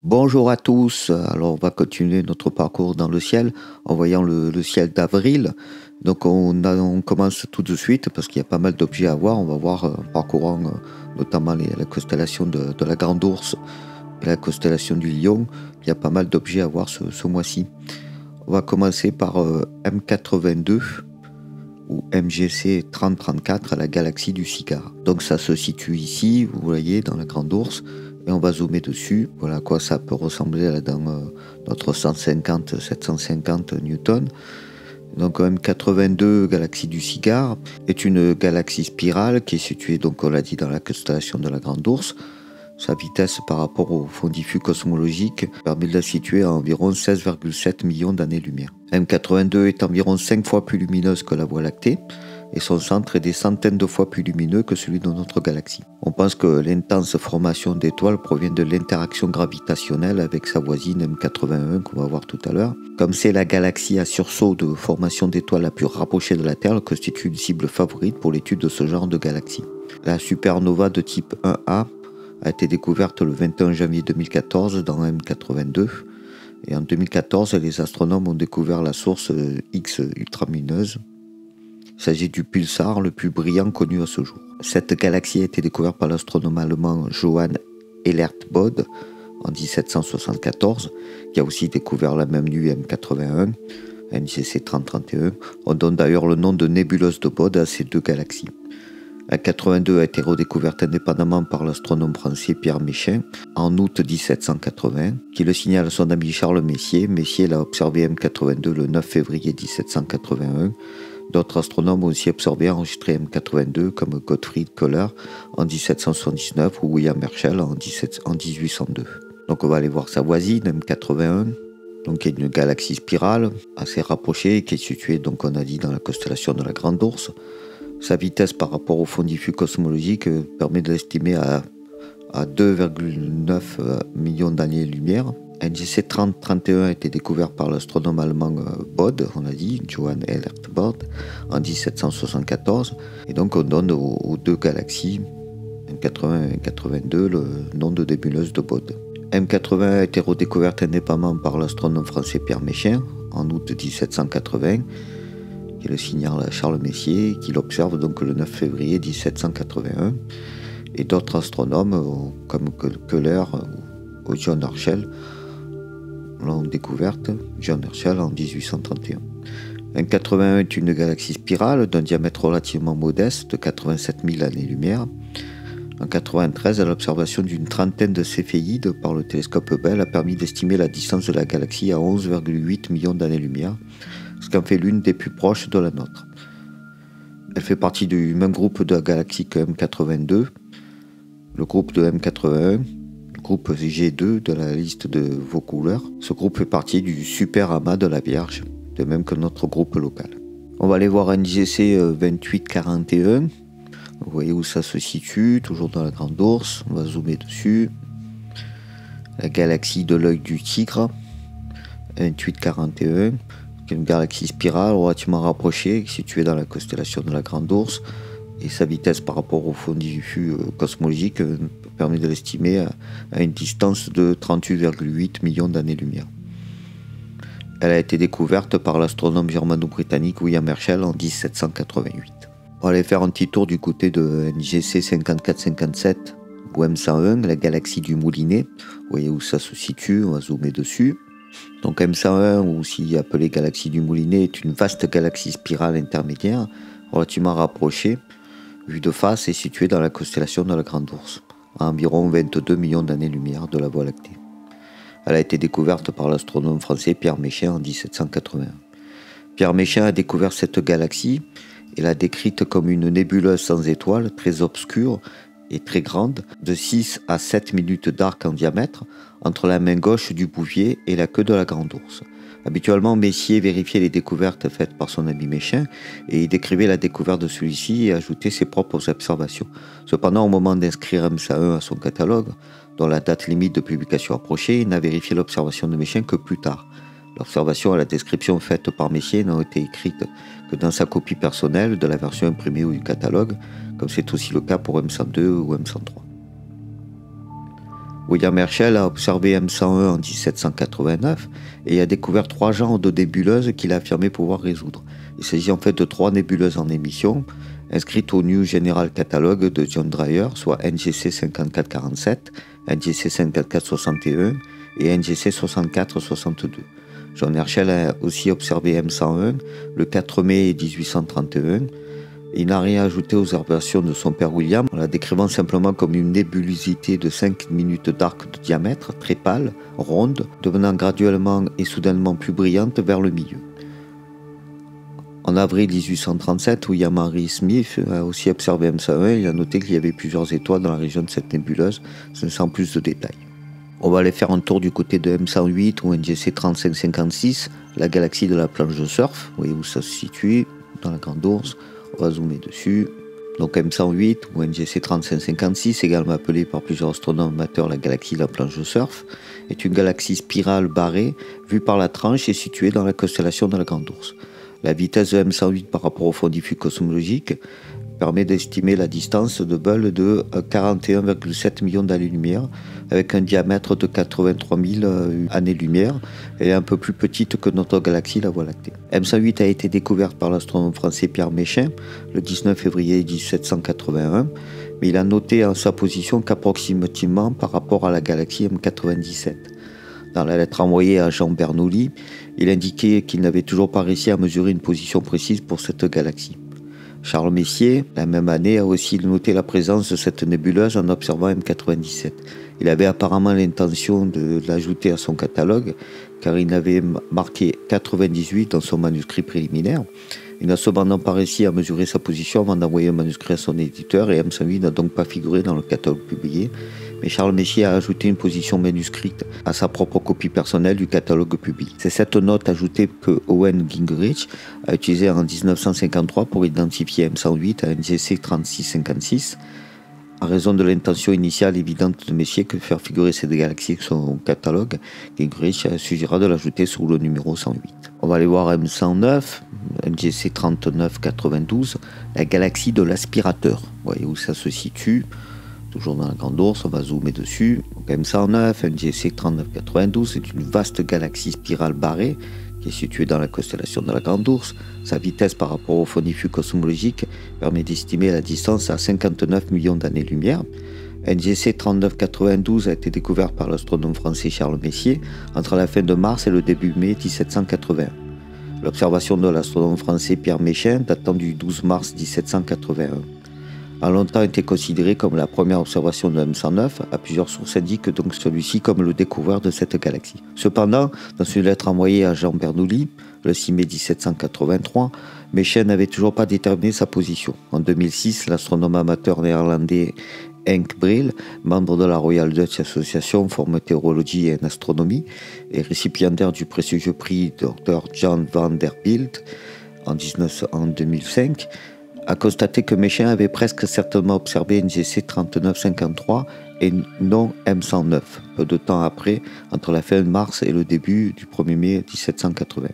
Bonjour à tous, alors on va continuer notre parcours dans le ciel en voyant le ciel d'avril. Donc on commence tout de suite parce qu'il y a pas mal d'objets à voir. On va voir en parcourant notamment la constellation de la Grande Ourse et la constellation du Lion. Il y a pas mal d'objets à voir ce mois-ci. On va commencer par M82 ou MGC 3034 à la galaxie du Cigare. Donc ça se situe ici, vous voyez, dans la Grande Ourse. Et on va zoomer dessus. Voilà à quoi ça peut ressembler là, dans notre 150-750 Newton. Donc M82, galaxie du Cigare, est une galaxie spirale qui est située, donc on l'a dit, dans la constellation de la Grande Ourse. Sa vitesse par rapport au fond diffus cosmologique permet de la situer à environ 16,7 millions d'années-lumière. M82 est environ 5 fois plus lumineuse que la Voie lactée et son centre est des centaines de fois plus lumineux que celui de notre galaxie. On pense que l'intense formation d'étoiles provient de l'interaction gravitationnelle avec sa voisine M81 qu'on va voir tout à l'heure. Comme c'est la galaxie à sursaut de formation d'étoiles la plus rapprochée de la Terre, elle constitue une cible favorite pour l'étude de ce genre de galaxie. La supernova de type 1A a été découverte le 21 janvier 2014 dans M82. Et en 2014, les astronomes ont découvert la source X ultralumineuse. Il s'agit du pulsar le plus brillant connu à ce jour. Cette galaxie a été découverte par l'astronome allemand Johann Elert Bode en 1774, qui a aussi découvert la même nuit M81, NGC 3031. On donne d'ailleurs le nom de nébuleuse de Bode à ces deux galaxies. La 82 a été redécouverte indépendamment par l'astronome français Pierre Méchain en août 1780, qui le signale à son ami Charles Messier. Messier l'a observé M82 le 9 février 1781. D'autres astronomes ont aussi observé et enregistré M82 comme Gottfried Köhler en 1779 ou William Herschel en 1802. Donc on va aller voir sa voisine M81. Donc qui est une galaxie spirale assez rapprochée qui est située, donc on a dit, dans la constellation de la Grande Ourse. Sa vitesse par rapport au fond diffus cosmologique permet de l'estimer à 2,9 millions d'années-lumière. NGC 3031 a été découvert par l'astronome allemand Bode, on a dit, Johann Elert Bode, en 1774. Et donc on donne aux deux galaxies, M80 et M82, le nom de nébuleuse de Bode. M80 a été redécouverte indépendamment par l'astronome français Pierre Méchain en août 1780. Qui le signale à Charles Messier, qui l'observe donc le 9 février 1781. Et d'autres astronomes, comme Köhler ou John Herschel, l'ont découverte, John Herschel en 1831. M81 est une galaxie spirale d'un diamètre relativement modeste de 87 000 années-lumière. En 1993, l'observation d'une trentaine de céphéides par le télescope Hubble a permis d'estimer la distance de la galaxie à 11,8 millions d'années-lumière, ce qui en fait l'une des plus proches de la nôtre. Elle fait partie du même groupe de la galaxie que M82, le groupe de M81, le groupe G2 de la liste de vos couleurs. Ce groupe fait partie du super amas de la Vierge, de même que notre groupe local. On va aller voir NGC 2841. Vous voyez où ça se situe, toujours dans la Grande Ourse. On va zoomer dessus. La galaxie de l'œil du tigre, 2841. Une galaxie spirale relativement rapprochée, située dans la constellation de la Grande Ourse, et sa vitesse par rapport au fond diffus cosmologique permet de l'estimer à une distance de 38,8 millions d'années-lumière. Elle a été découverte par l'astronome germano-britannique William Herschel en 1788. On va aller faire un petit tour du côté de NGC 5457 ou M101, la galaxie du Moulinet. Vous voyez où ça se situe, on va zoomer dessus. Donc M101, ou aussi appelée galaxie du Moulinet, est une vaste galaxie spirale intermédiaire, relativement rapprochée, vue de face et située dans la constellation de la Grande Ourse, à environ 22 millions d'années-lumière de la Voie lactée. Elle a été découverte par l'astronome français Pierre Méchain en 1781. Pierre Méchain a découvert cette galaxie et l'a décrite comme une nébuleuse sans étoiles, très obscure et très grande, de 6 à 7 minutes d'arc en diamètre, entre la main gauche du Bouvier et la queue de la Grande Ourse. Habituellement, Messier vérifiait les découvertes faites par son ami Méchain et il décrivait la découverte de celui-ci et ajoutait ses propres observations. Cependant, au moment d'inscrire M101 à son catalogue, dont la date limite de publication approchait, il n'a vérifié l'observation de Méchain que plus tard. L'observation et la description faite par Messier n'ont été écrites que dans sa copie personnelle de la version imprimée ou du catalogue, comme c'est aussi le cas pour M102 ou M103. William Herschel a observé M101 en 1789 et a découvert 3 genres de nébuleuses qu'il a affirmé pouvoir résoudre. Il s'agit en fait de 3 nébuleuses en émission, inscrites au New General Catalogue de John Dreyer, soit NGC 5447, NGC 5461 et NGC 6462. John Herschel a aussi observé M101 le 4 mai 1831. Il n'a rien ajouté aux observations de son père William, en la décrivant simplement comme une nébulosité de 5 minutes d'arc de diamètre, très pâle, ronde, devenant graduellement et soudainement plus brillante vers le milieu. En avril 1837, William Henry Smith a aussi observé M101. Il a noté qu'il y avait plusieurs étoiles dans la région de cette nébuleuse, sans plus de détails. On va aller faire un tour du côté de M108 ou NGC 3556, la galaxie de la planche de surf. Vous voyez où ça se situe, dans la Grande Ourse. On va zoomer dessus. Donc M108 ou NGC 3556, également appelée par plusieurs astronomes amateurs la galaxie de la planche de surf, est une galaxie spirale barrée vue par la tranche et située dans la constellation de la Grande Ourse. La vitesse de M108 par rapport au fond diffus cosmologique permet d'estimer la distance de Hubble de 41,7 millions d'années-lumière avec un diamètre de 83 000 années-lumière. Elle est un peu plus petite que notre galaxie, la Voie lactée. M108 a été découverte par l'astronome français Pierre Méchain le 19 février 1781, mais il a noté en sa position qu'approximativement par rapport à la galaxie M97. Dans la lettre envoyée à Jean Bernoulli, il indiquait qu'il n'avait toujours pas réussi à mesurer une position précise pour cette galaxie. Charles Messier, la même année, a aussi noté la présence de cette nébuleuse en observant M97. Il avait apparemment l'intention de l'ajouter à son catalogue, car il avait marqué 98 dans son manuscrit préliminaire. Il n'a cependant pas réussi à mesurer sa position avant d'envoyer un manuscrit à son éditeur, et M108 n'a donc pas figuré dans le catalogue publié. Mais Charles Messier a ajouté une position manuscrite à sa propre copie personnelle du catalogue publié. C'est cette note ajoutée que Owen Gingerich a utilisée en 1953 pour identifier M108 à NGC 3656. En raison de l'intention initiale évidente de Messier que faire figurer cette galaxie sur son catalogue, Gingerich suggéra de l'ajouter sous le numéro 108. On va aller voir M109, NGC 3992, la galaxie de l'aspirateur. Vous voyez où ça se situe, toujours dans la Grande Ourse, on va zoomer dessus. Donc M109, NGC 3992, c'est une vaste galaxie spirale barrée qui est située dans la constellation de la Grande Ourse. Sa vitesse par rapport au fond diffus cosmologique permet d'estimer la distance à 59 millions d'années-lumière. NGC 3992 a été découvert par l'astronome français Charles Messier entre la fin de mars et le début mai 1781. L'observation de l'astronome français Pierre Méchain datant du 12 mars 1781 a longtemps été considérée comme la première observation de M109. À plusieurs sources indiquent donc celui-ci comme le découvreur de cette galaxie. Cependant, dans une lettre envoyée à Jean Bernoulli, le 6 mai 1783, Méchain n'avait toujours pas déterminé sa position. En 2006, l'astronome amateur néerlandais Henk Bril, membre de la Royal Dutch Association for Meteorology and Astronomy et récipiendaire du prestigieux prix Dr John van der Bilt en 2005, a constaté que Méchain avait presque certainement observé NGC 3953 et non M109, peu de temps après, entre la fin de mars et le début du 1er mai 1780.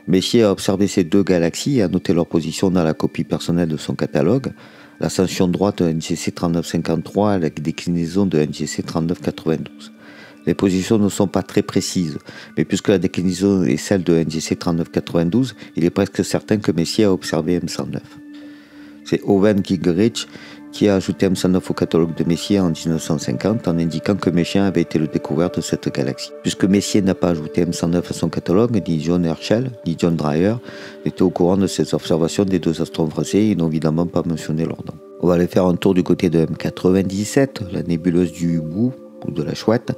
Messier a observé ces deux galaxies et a noté leur position dans la copie personnelle de son catalogue. L'ascension droite de NGC 3953 et la déclinaison de NGC 3992. Les positions ne sont pas très précises, mais puisque la déclinaison est celle de NGC 3992, il est presque certain que Messier a observé M109. C'est Owen Gingerich qui a ajouté M109 au catalogue de Messier en 1950 en indiquant que Méchain avait été le découvreur de cette galaxie. Puisque Messier n'a pas ajouté M109 à son catalogue, ni John Herschel, ni John Dreyer n'étaient au courant de ces observations des deux astronomes français et n'ont évidemment pas mentionné leur nom. On va aller faire un tour du côté de M97, la nébuleuse du Hibou ou de la Chouette.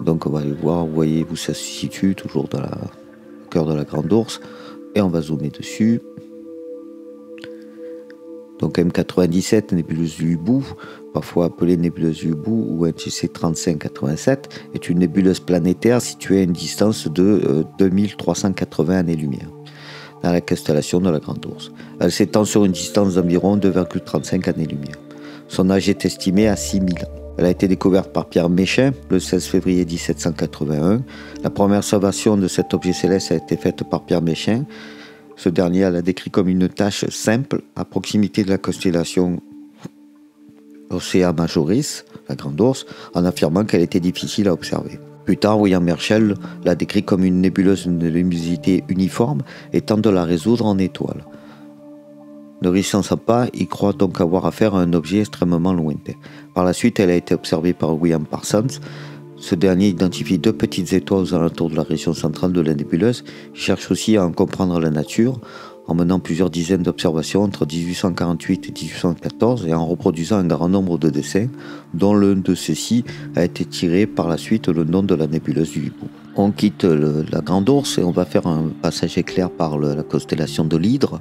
Donc on va aller voir, vous voyez où ça se situe, toujours dans au cœur de la Grande Ourse, et on va zoomer dessus. Donc M97, nébuleuse du Hibou, parfois appelée nébuleuse du Hibou ou NGC 3587, est une nébuleuse planétaire située à une distance de 2380 années-lumière dans la constellation de la Grande Ourse. Elle s'étend sur une distance d'environ 2,35 années-lumière. Son âge est estimé à 6000 ans. Elle a été découverte par Pierre Méchain le 16 février 1781. La première observation de cet objet céleste a été faite par Pierre Méchain. Ce dernier l'a décrit comme une tache simple à proximité de la constellation Océa Majoris, la Grande Ourse, en affirmant qu'elle était difficile à observer. Plus tard, William Herschel l'a décrit comme une nébuleuse de luminosité uniforme et tente de la résoudre en étoile. Ne réussissant pas, il croit donc avoir affaire à un objet extrêmement lointain. Par la suite, elle a été observée par William Parsons. Ce dernier identifie 2 petites étoiles aux alentours de la région centrale de la nébuleuse. Il cherche aussi à en comprendre la nature en menant plusieurs dizaines d'observations entre 1848 et 1814 et en reproduisant un grand nombre de dessins, dont l'un de ceux-ci a été tiré par la suite le nom de la nébuleuse du Hibou. On quitte la Grande Ourse et on va faire un passage éclair par la constellation de l'Hydre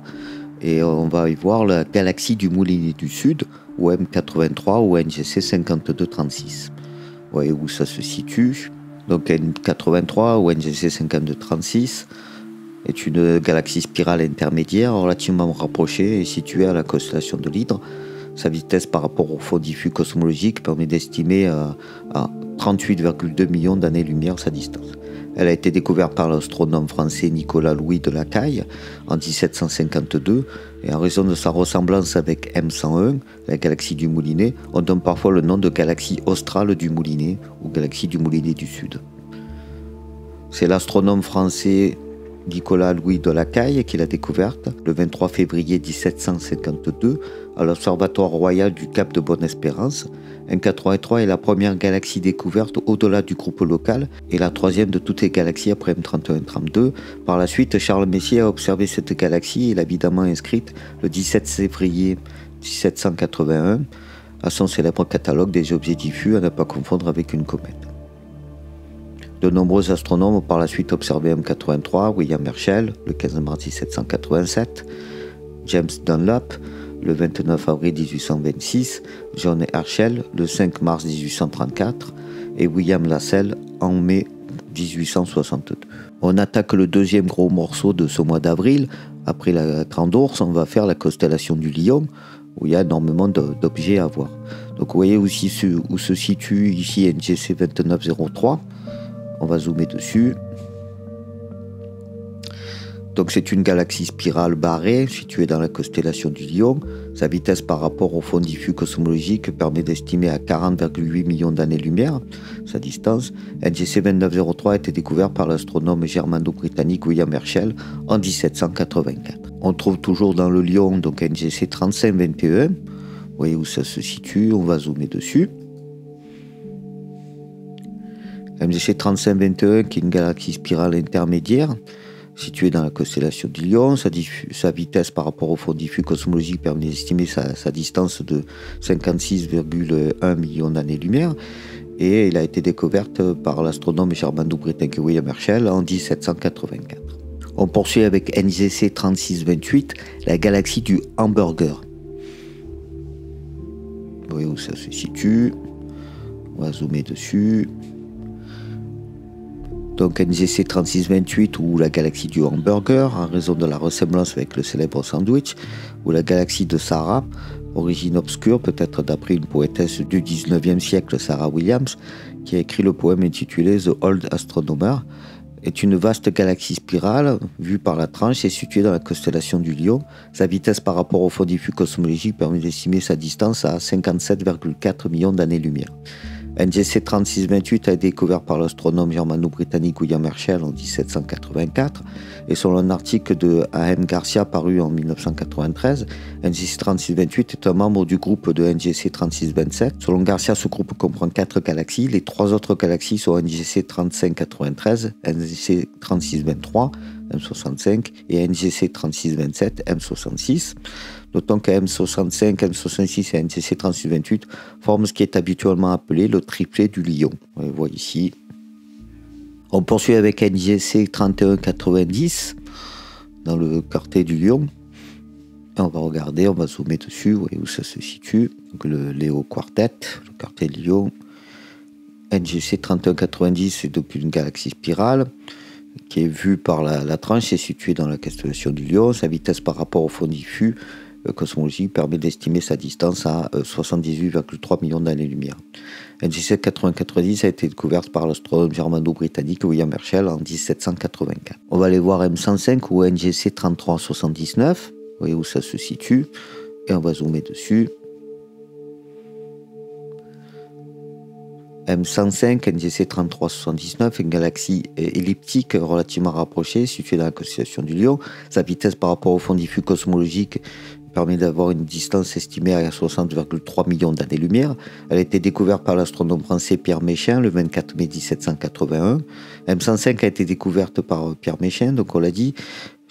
et on va y voir la galaxie du Moulinet du Sud, ou M83 ou NGC 5236. Vous voyez où ça se situe. Donc M83 ou NGC 5236 est une galaxie spirale intermédiaire relativement rapprochée et située à la constellation de l'Hydre. Sa vitesse par rapport au fond diffus cosmologique permet d'estimer à 38,2 millions d'années-lumière sa distance. Elle a été découverte par l'astronome français Nicolas Louis de Lacaille en 1752 et en raison de sa ressemblance avec M101, la galaxie du Moulinet, on donne parfois le nom de galaxie australe du Moulinet ou galaxie du Moulinet du Sud. C'est l'astronome français Nicolas Louis de Lacaille qui l'a découverte le 23 février 1752 à l'Observatoire royal du Cap de Bonne-Espérance. M83 est la première galaxie découverte au-delà du groupe local et la troisième de toutes les galaxies après M31-32. Par la suite, Charles Messier a observé cette galaxie et l'a évidemment inscrite le 17 février 1781 à son célèbre catalogue des objets diffus à ne pas confondre avec une comète. De nombreux astronomes ont par la suite observé M83, William Herschel le 15 mars 1787, James Dunlop le 29 avril 1826, John Herschel le 5 mars 1834 et William Lassell en mai 1862. On attaque le deuxième gros morceau de ce mois d'avril. Après la Grande Ourse, on va faire la constellation du Lion, où il y a énormément d'objets à voir. Donc vous voyez aussi où se situe ici NGC 2903. On va zoomer dessus. Donc c'est une galaxie spirale barrée située dans la constellation du Lion. Sa vitesse par rapport au fond diffus cosmologique permet d'estimer à 40,8 millions d'années-lumière sa distance. NGC 2903 a été découvert par l'astronome germano-britannique William Herschel en 1784. On trouve toujours dans le Lion donc NGC 3521. Vous voyez où ça se situe, on va zoomer dessus. NGC 3521 qui est une galaxie spirale intermédiaire située dans la constellation du Lion. Sa vitesse par rapport au fond diffus cosmologique permet d'estimer sa distance de 56,1 millions d'années-lumière et il a été découverte par l'astronome germano-britannique William Herschel en 1784. On poursuit avec NGC 3628, la galaxie du hamburger. Vous voyez où ça se situe, on va zoomer dessus. Donc NGC 3628 ou la galaxie du hamburger, en raison de la ressemblance avec le célèbre sandwich, ou la galaxie de Sarah, origine obscure, peut-être d'après une poétesse du 19e siècle, Sarah Williams, qui a écrit le poème intitulé The Old Astronomer, est une vaste galaxie spirale, vue par la tranche et située dans la constellation du Lion. Sa vitesse par rapport au fond diffus cosmologique permet d'estimer sa distance à 57,4 millions d'années-lumière. NGC 3628 a été découvert par l'astronome germano-britannique William Herschel en 1784 et selon un article de A.M. Garcia paru en 1993, NGC 3628 est un membre du groupe de NGC 3627. Selon Garcia, ce groupe comprend 4 galaxies. Les 3 autres galaxies sont NGC 3593, NGC 3623, M65 et NGC 3627, M66. Notons que M65, M66 et NGC 3628 forment ce qui est habituellement appelé le triplet du Lion. On le voit ici. On poursuit avec NGC 3190 dans le quartet du Lion. Et on va regarder, on va zoomer dessus, vous voyez où ça se situe. Donc le Léo Quartet, le quartet du Lion. NGC 3190, c'est donc une galaxie spirale qui est vue par la tranche et située dans la constellation du Lion. Sa vitesse par rapport au fond diffus cosmologique permet d'estimer sa distance à 78,3 millions d'années-lumière. NGC 8090 a été découverte par l'astronome germano-britannique William Herschel en 1784. On va aller voir M105 ou NGC 3379. Vous voyez où ça se situe et on va zoomer dessus. M105 NGC 3379, une galaxie elliptique relativement rapprochée, située dans la constellation du Lion. Sa vitesse par rapport au fond diffus cosmologique permet d'avoir une distance estimée à 60,3 millions d'années-lumière. Elle a été découverte par l'astronome français Pierre Méchain le 24 mai 1781. M105 a été découverte par Pierre Méchain, donc on l'a dit.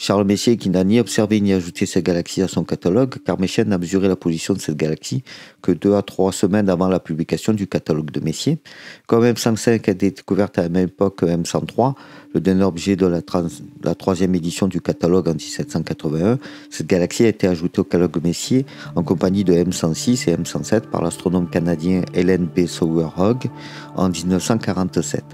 Charles Messier, qui n'a ni observé ni ajouté cette galaxie à son catalogue, car Méchain n'a mesuré la position de cette galaxie que 2 à 3 semaines avant la publication du catalogue de Messier. Comme M105 a été découverte à la même époque que M103, le dernier objet de la troisième édition du catalogue en 1781, cette galaxie a été ajoutée au catalogue Messier en compagnie de M106 et M107 par l'astronome canadien Helen B. Sauer-Hogg en 1947.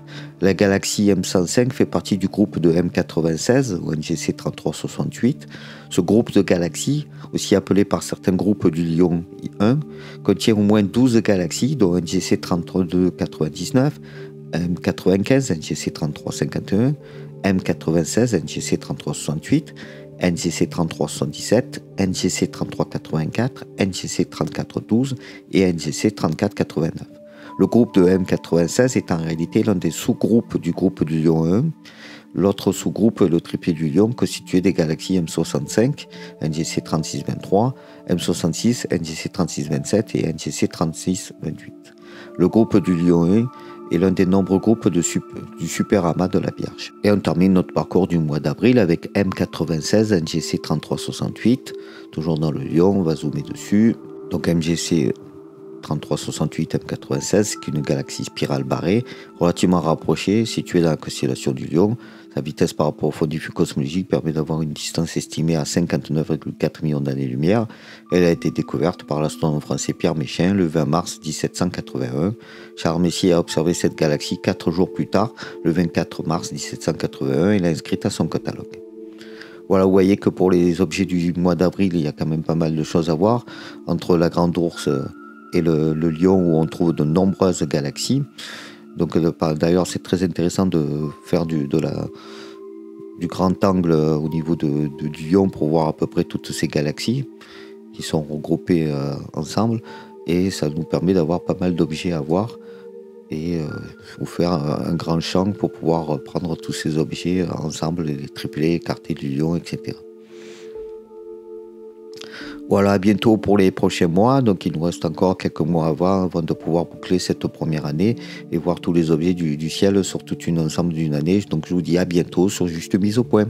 La galaxie M105 fait partie du groupe de M96 ou NGC 3368. Ce groupe de galaxies, aussi appelé par certains groupes du Lion 1, contient au moins 12 galaxies, dont NGC 3299, M95 NGC 3351, M96 NGC 3368, NGC 3377, NGC 3384, NGC 3412 et NGC 3489. Le groupe de M96 est en réalité l'un des sous-groupes du groupe du Lion 1. L'autre sous-groupe est le triplet du Lion, constitué des galaxies M65, NGC 3623, M66, NGC 3627 et NGC 3628. Le groupe du Lion 1 est l'un des nombreux groupes du super-amas de la Vierge. Et on termine notre parcours du mois d'avril avec M96, NGC 3368, toujours dans le Lion, on va zoomer dessus. Donc MGC 3368 M96, qui est une galaxie spirale barrée, relativement rapprochée, située dans la constellation du Lion. Sa vitesse par rapport au fond diffus cosmologique permet d'avoir une distance estimée à 59,4 millions d'années-lumière. Elle a été découverte par l'astronome français Pierre Méchain le 20 mars 1781. Charles Messier a observé cette galaxie 4 jours plus tard, le 24 mars 1781, et l'a inscrite à son catalogue. Voilà, vous voyez que pour les objets du mois d'avril, il y a quand même pas mal de choses à voir. Entre la Grande Ourse et le Lion, où on trouve de nombreuses galaxies. Donc d'ailleurs, c'est très intéressant de faire du grand angle au niveau du Lion pour voir à peu près toutes ces galaxies qui sont regroupées ensemble. Et ça nous permet d'avoir pas mal d'objets à voir et vous faire un grand champ pour pouvoir prendre tous ces objets ensemble, les triplés, écartés du Lion, etc. Voilà, à bientôt pour les prochains mois. Donc, il nous reste encore quelques mois avant de pouvoir boucler cette première année et voir tous les objets du ciel sur tout un ensemble d'une année. Donc, je vous dis à bientôt sur Juste Mise au Point.